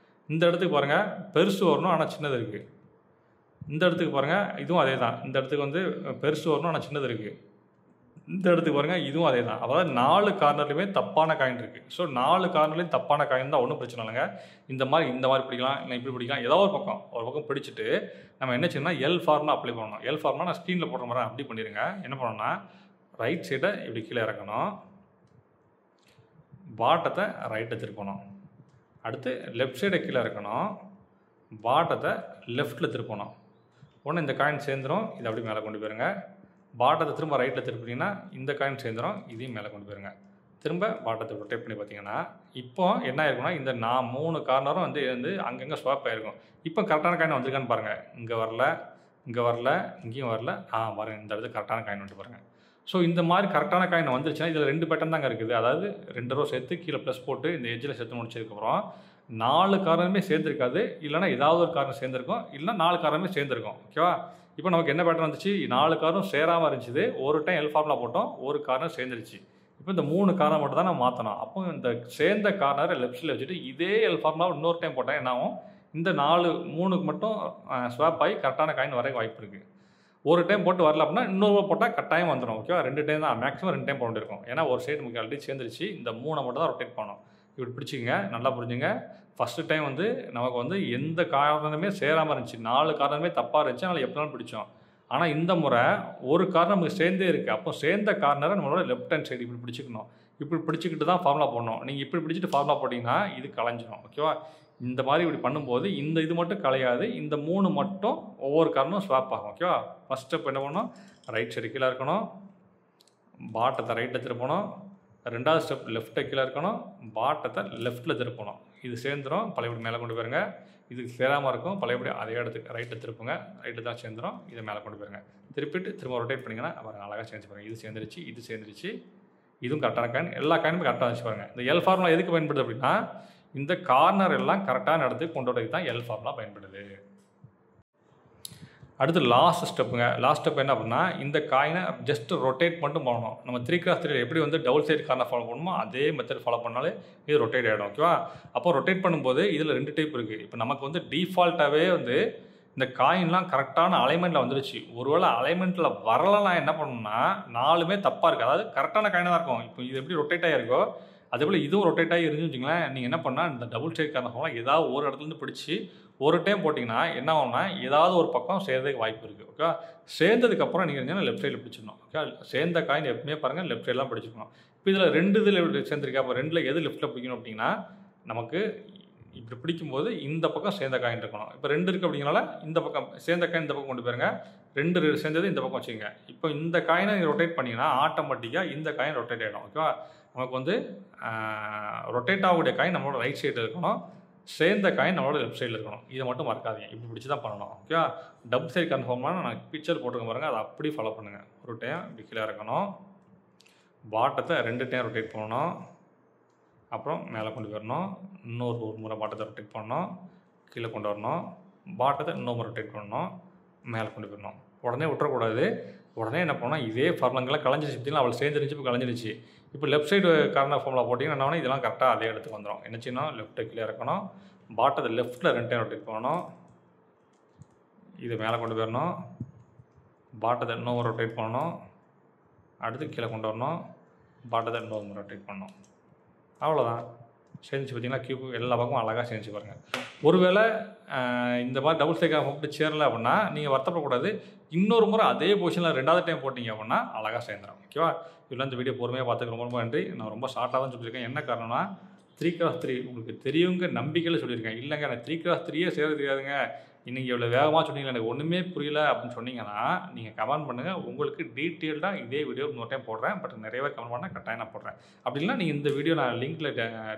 இந்த இடத்துக்கு பாருங்கள் பெருசு வரணும், ஆனால் சின்னது இருக்குது. இந்த இடத்துக்கு பாருங்கள், இதுவும் அதே தான். இந்த இடத்துக்கு வந்து பெருசு வரணும், ஆனால் சின்னது இருக்குது. இந்த இடத்துக்கு பாருங்கள், இதுவும் அதே தான். அதாவது 4 கார்னர்லையுமே தப்பான காயின் இருக்குது. ஸோ 4 கார்னர்லையும் தப்பான காயின் தான், ஒன்றும் பிரச்சனை இல்லைங்க. இந்த மாதிரி பிடிக்கலாம், இல்லை இப்படி பிடிக்கலாம், ஏதோ ஒரு பக்கம் பிடிச்சிட்டு நம்ம என்ன செய்யணும்னா, எல் ஃபார்முலா அப்ளை பண்ணணும். எல் ஃபார்முலா நான் ஸ்க்ரீனில் போடுற மாதிரி அப்படி பண்ணிடுங்க. என்ன பண்ணணும்னா, ரைட் சைடை இப்படி கீழே இறக்கணும், பாட்டத்தை ரைட்டை திருப்பணும், அடுத்து லெஃப்ட் சைடை கீழே இறக்கணும், பாட்டத்தை லெஃப்ட்டில் திருப்பணும். ஒன்று இந்த காயின் சேர்ந்துடும், இதை அப்படி மேலே கொண்டு போயிருங்க. பாட்டத்தை திரும்ப ரைட்டில் திருப்பினீங்கன்னா இந்த காயின் சேர்ந்துடும், இதையும் மேலே கொண்டு போயிருங்க. திரும்ப பாட்டத்தை ரொட்டேட் பண்ணி பார்த்தீங்கன்னா, இப்போ என்ன ஆயிருக்குன்னா, இந்த 3 கார்னரும் வந்து அங்கங்கே ஸ்வாப் ஆகிருக்கும். இப்போ கரெக்டான காயின் வந்திருக்கான்னு பாருங்கள். இங்கே வரல, இங்கே வரல, இங்கேயும் வரல. பாருங்கள், இந்த இடத்துக்கு கரெக்டான காயின் வந்துட்டு பாருங்கள். ஸோ இந்த மாதிரி கரெக்டான காயின் வந்துருச்சுன்னா, இதில் 2 பேட்டர்ன் தாங்க இருக்குது. அதாவது 2 ரோ சேர்த்து கீழே ப்ளஸ் போட்டு இந்த எட்ஜில் சேர்த்து முடிச்சதுக்கப்புறம் 4 கார்னருமே சேர்ந்துருக்காது, இல்லைனா ஏதாவது ஒரு கார்னர் சேர்ந்துருக்கும், இல்லைனா 4 கார்னருமே சேர்ந்துருக்கும். ஓகேவா, இப்போ நமக்கு என்ன பேட்டர்ன் வந்துச்சு, 4 கார்னரும் சேராமல் இருந்துச்சு. ஒரு டைம் எல் ஃபார்முலா போட்டோம், ஒரு கார்னர் சேர்ந்துருச்சு. இப்போ இந்த 3 கார்னர் மட்டும் தான் நம்ம மாற்றணும். அப்போ இந்த சேர்ந்த கார்னரை லெஃப்ட் சைடில் வச்சுட்டு இதே எல் ஃபார்முலா இன்னொரு டைம் போட்டால் என்ன ஆகும், இந்த 3க்கு மட்டும் ஸ்வாப் ஆகி கரெக்டான காயின் வர வாய்ப்பு இருக்குது. ஒரு டைம் போட்டு வரல அப்படின்னா இன்னொரு போட்டால் கட்டாயம் வந்துடும். ஓகேவா, 2 டைம் தான், மேக்ஸிமம் 2 டைம் போட வேண்டியிருக்கும். ஏன்னா ஒரு சைடு நமக்கு ஆல்ரெடி சேர்ந்துருச்சு, இந்த 3 மட்டும் தான் ரொட்டேட் பண்ணணும். இப்படி பிடிச்சிங்க, நல்லா புரிஞ்சுங்க. ஃபஸ்ட்டு டைம் வந்து நமக்கு வந்து எந்த காரணமே சேராமல் இருந்துச்சு, 4 காரணமே தப்பாக இருந்துச்சு, அதனால் எப்படினாலும் பிடிச்சோம். ஆனால் இந்த முறை ஒரு கார்னர் நமக்கு சேர்ந்தே இருக்குது. அப்போ சேர்ந்த கார்னரை நம்மளோட லெஃப்ட் ஹேண்ட் சைடு இப்படி பிடிச்சிக்கணும். இப்படி பிடிச்சிக்கிட்டு தான் ஃபார்முலா போடணும். நீங்கள் இப்படி பிடிச்சிட்டு ஃபார்முலா போட்டிங்கன்னா இது கலைஞ்சிடும். ஓகேவா, இந்த மாதிரி இப்படி பண்ணும்போது இந்த இது மட்டும் கலையாது, இந்த 3 மட்டும் ஒவ்வொரு கார்னரும் ஸ்வாப் ஆகும். ஓகேவா, ஃபஸ்ட் ஸ்டெப் என்ன பண்ணணும், ரைட் சைடு கீழே இருக்கணும், பாட்டத்தை ரைட்டில் திருப்பணும். 2வது ஸ்டெப் லெஃப்ட்டை கீழே இருக்கணும், பாட்டத்தை லெஃப்ட்டில் திருப்பணும். இது சேர்ந்துடும், பழையபடி மேலே கொண்டு போயிருங்க. இது சேராமல் இருக்கும், பழையபடி அதே இடத்துக்கு ரைட்டில் திருப்புங்க, ரைட்டு தான் சேர்ந்துடும், இதை மேலே கொண்டு போயிருங்க. திருப்பிட்டு திரும்ப ரொட்டேட் பண்ணிங்கன்னா அப்புறம் அழகாக சேஞ்ச் பண்ணுங்கள். இது சேர்ந்துருச்சு, இது சேர்ந்துருச்சு, இதுவும் கரெக்டான காயின், எல்லா காயினுமே கரெக்டாக வச்சு பாருங்கள். இந்த எல் ஃபார்முலா எதுக்கு பயன்படுது அப்படின்னா, இந்த கார்னர் எல்லாம் கரெக்டான இடத்துக்கு கொண்டு வரதுக்கு தான் எல் ஃபார்முலா பயன்படுது. அடுத்து லாஸ்ட் ஸ்டெப்புங்க. லாஸ்ட் ஸ்டெப் என்ன அப்படின்னா, இந்த காயினை ஜஸ்ட் ரொட்டேட் மட்டும் பண்ணணும். நம்ம 3x3 எப்படி வந்து டபுள் சைடு கார்னர் ஃபாலோ பண்ணணுமோ அதே மெத்தட் ஃபாலோ பண்ணாலே இது ரொட்டேட் ஆகிடும். ஓகேவா, அப்போ ரொட்டேட் பண்ணும்போது இதில் 2 டைப் இருக்குது. இப்போ நமக்கு வந்து டிஃபால்ட்டாகவே வந்து இந்த காயின்லாம் கரெக்டான அலைன்மெண்ட்டில் வந்துருச்சு. ஒருவேளை அலைன்மெண்ட்டில் வரலைன்னா என்ன பண்ணணும்னா 4மே தப்பாக இருக்குது. அதாவது கரெக்டான காயினாக தான் இருக்கும். இப்போ இது எப்படி ரொட்டேட் ஆகிருக்கோ அதேபோல் இதுவும் ரொட்டேட் ஆகி இருந்துச்சு வச்சுங்களேன். நீங்கள் என்ன பண்ணால் இந்த டபுள் ஸ்ட்ரைக் காரணம் ஏதாவது ஒரு இடத்துலேருந்து பிடிச்சி ஒரு டைம் போட்டிங்கன்னா என்ன ஆகும்னா ஏதாவது ஒரு பக்கம் சேர்றதுக்கு வாய்ப்பு இருக்குது. ஓகே, சேர்ந்ததுக்கப்புறம் நீங்கள் இருந்தீங்கன்னா லெஃப்ட் சைடில் பிடிச்சிடணும். ஓகே, சேர்ந்த காயின் எப்பவுமே பாருங்கள் லெஃப்ட் சைடெலாம் பிடிச்சிக்கணும். இப்போ இதில் 2 இதில் சேர்ந்துருக்கா. அப்போ 2ல் எது லெஃப்ட்டில் பிடிக்கணும் அப்படின்னா நமக்கு இப்படி பிடிக்கும்போது இந்த பக்கம் சேர்ந்த காயின் இருக்கணும். இப்போ 2 இருக்குது அப்படிங்கிறனால இந்த பக்கம் சேர்ந்த காயின் இந்த பக்கம் கொண்டு போயிருங்க. 2 சேர்ந்தது இந்த பக்கம் வச்சுக்கோங்க. இப்போ இந்த காயினை ரொட்டேட் பண்ணிங்கன்னா ஆட்டோமேட்டிக்காக இந்த காயின் ரொட்டேட் ஆகிடும். ஓகேவா, நமக்கு வந்து ரொட்டேட் ஆகக்கூடிய காயின் நம்மளோட ரைட் சைடில் இருக்கணும், சேர்ந்த காயின் நம்மளோட லெஃப்ட் சைடில் இருக்கணும். இதை மட்டும் மறக்காதீங்க. இப்படி பிடிச்சி தான் பண்ணணும். ஓகேவா, டபுள் சைடு கன்ஃபார்ம்னா நான் பிக்சர் போட்டுருக்க பாருங்க, அதை அப்படி ஃபாலோ பண்ணுங்கள். ஒரு டைம் இப்படி கீழே இருக்கணும், பாட்டத்தை 2 டைம் ரொட்டேட் பண்ணணும், அப்புறம் மேலே கொண்டு வரணும், இன்னொரு முறை பாட்டத்தை ரொட்டேட் பண்ணணும், கீழே கொண்டு வரணும், பாட்டத்தை இன்னொரு முறை ரொட்டேட் பண்ணணும், மேலே கொண்டு போயிடணும். உடனே விட்டுறக்கூடாது. உடனே என்ன பண்ணால் இதே ஃபார்முலாங்கெல்லாம் கலைஞ்சிருச்சு. பார்த்தீங்கன்னா அவள் சேர்ந்துருச்சு, இப்போ கலைஞ்சிருச்சு. இப்போ லெஃப்ட் சைடு கார்னர் ஃபார்முலா போட்டிங்கன்னா என்ன ஆகும், இதெல்லாம் கரெக்டாக அதே இடத்துக்கு வந்துடும். என்ன செய்யணும், லெஃப்ட்டை கீழே இருக்கணும், பாட்டத்தை லெஃப்ட்டில் 2 டைம் ரொட்டேட் பண்ணணும், இது மேலே கொண்டு போயிடணும், பாட்டத்தை இன்னொரு ரொட்டேட் பண்ணணும், அடுத்து கீழே கொண்டு வரணும், பாட்டத்தை இன்னொரு ரொட்டேட் பண்ணணும். அவ்வளோதான், சேர்ந்துச்சு. பார்த்தீங்கன்னா கியூப் எல்லா பக்கமும் அழகாக சேர்ந்துச்சு பாருங்கள். ஒருவேளை இந்த மாதிரி டபுள் ஸ்ட்ரைக்காக போட்டு சேரலை அப்படின்னா நீங்கள் வருத்தப்படக்கூடாது. இன்னொரு முறை அதே பொசிஷனில் 2வது டைம் போட்டிங்க அப்படின்னா அழகாக சேர்ந்துடும். ஓகேவா, இவ்வளோ இந்த வீடியோ பொறுமையாக பார்த்துக்க ரொம்ப ரொம்ப நன்றி. நான் ரொம்ப ஷார்ட்டாக தான் சொல்லியிருக்கேன். என்ன காரணம்னா 3x3 உங்களுக்கு தெரியுங்க நம்பிக்கையில் சொல்லியிருக்கேன். இல்லைங்க எனக்கு 3x3 சேர தெரியாதுங்க, இன்றைக்கி இவ்வளோ வேகமாக சொன்னீங்களா எனக்கு ஒன்றுமே புரியல அப்படின்னு சொன்னீங்கன்னா நீங்கள் கமெண்ட் பண்ணுங்கள். உங்களுக்கு டீட்டெயில்டாக இதே வீடியோ இன்னொரு டைம் போடுறேன். பட் நிறையவே கமெண்ட் பண்ணால் கட்டாயம் நான் போடுறேன். அப்படின்னா நீங்கள் இந்த வீடியோ நான் லிங்க்கில்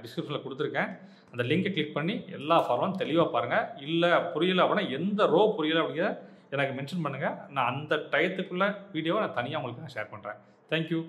டிஸ்கிரிப்ஷனில் கொடுத்துருக்கேன், அந்த லிங்கை கிளிக் பண்ணி எல்லா ஃபார்மும் தெளிவாக பாருங்கள். இல்லை புரியலை அப்படின்னா எந்த ரோ புரியலை அப்படிங்கிறத எனக்கு மென்ஷன் பண்ணுங்கள். நான் அந்த டயத்துக்குள்ளே வீடியோவை நான் தனியாக உங்களுக்கு நான் ஷேர் பண்ணுறேன். தேங்க்யூ.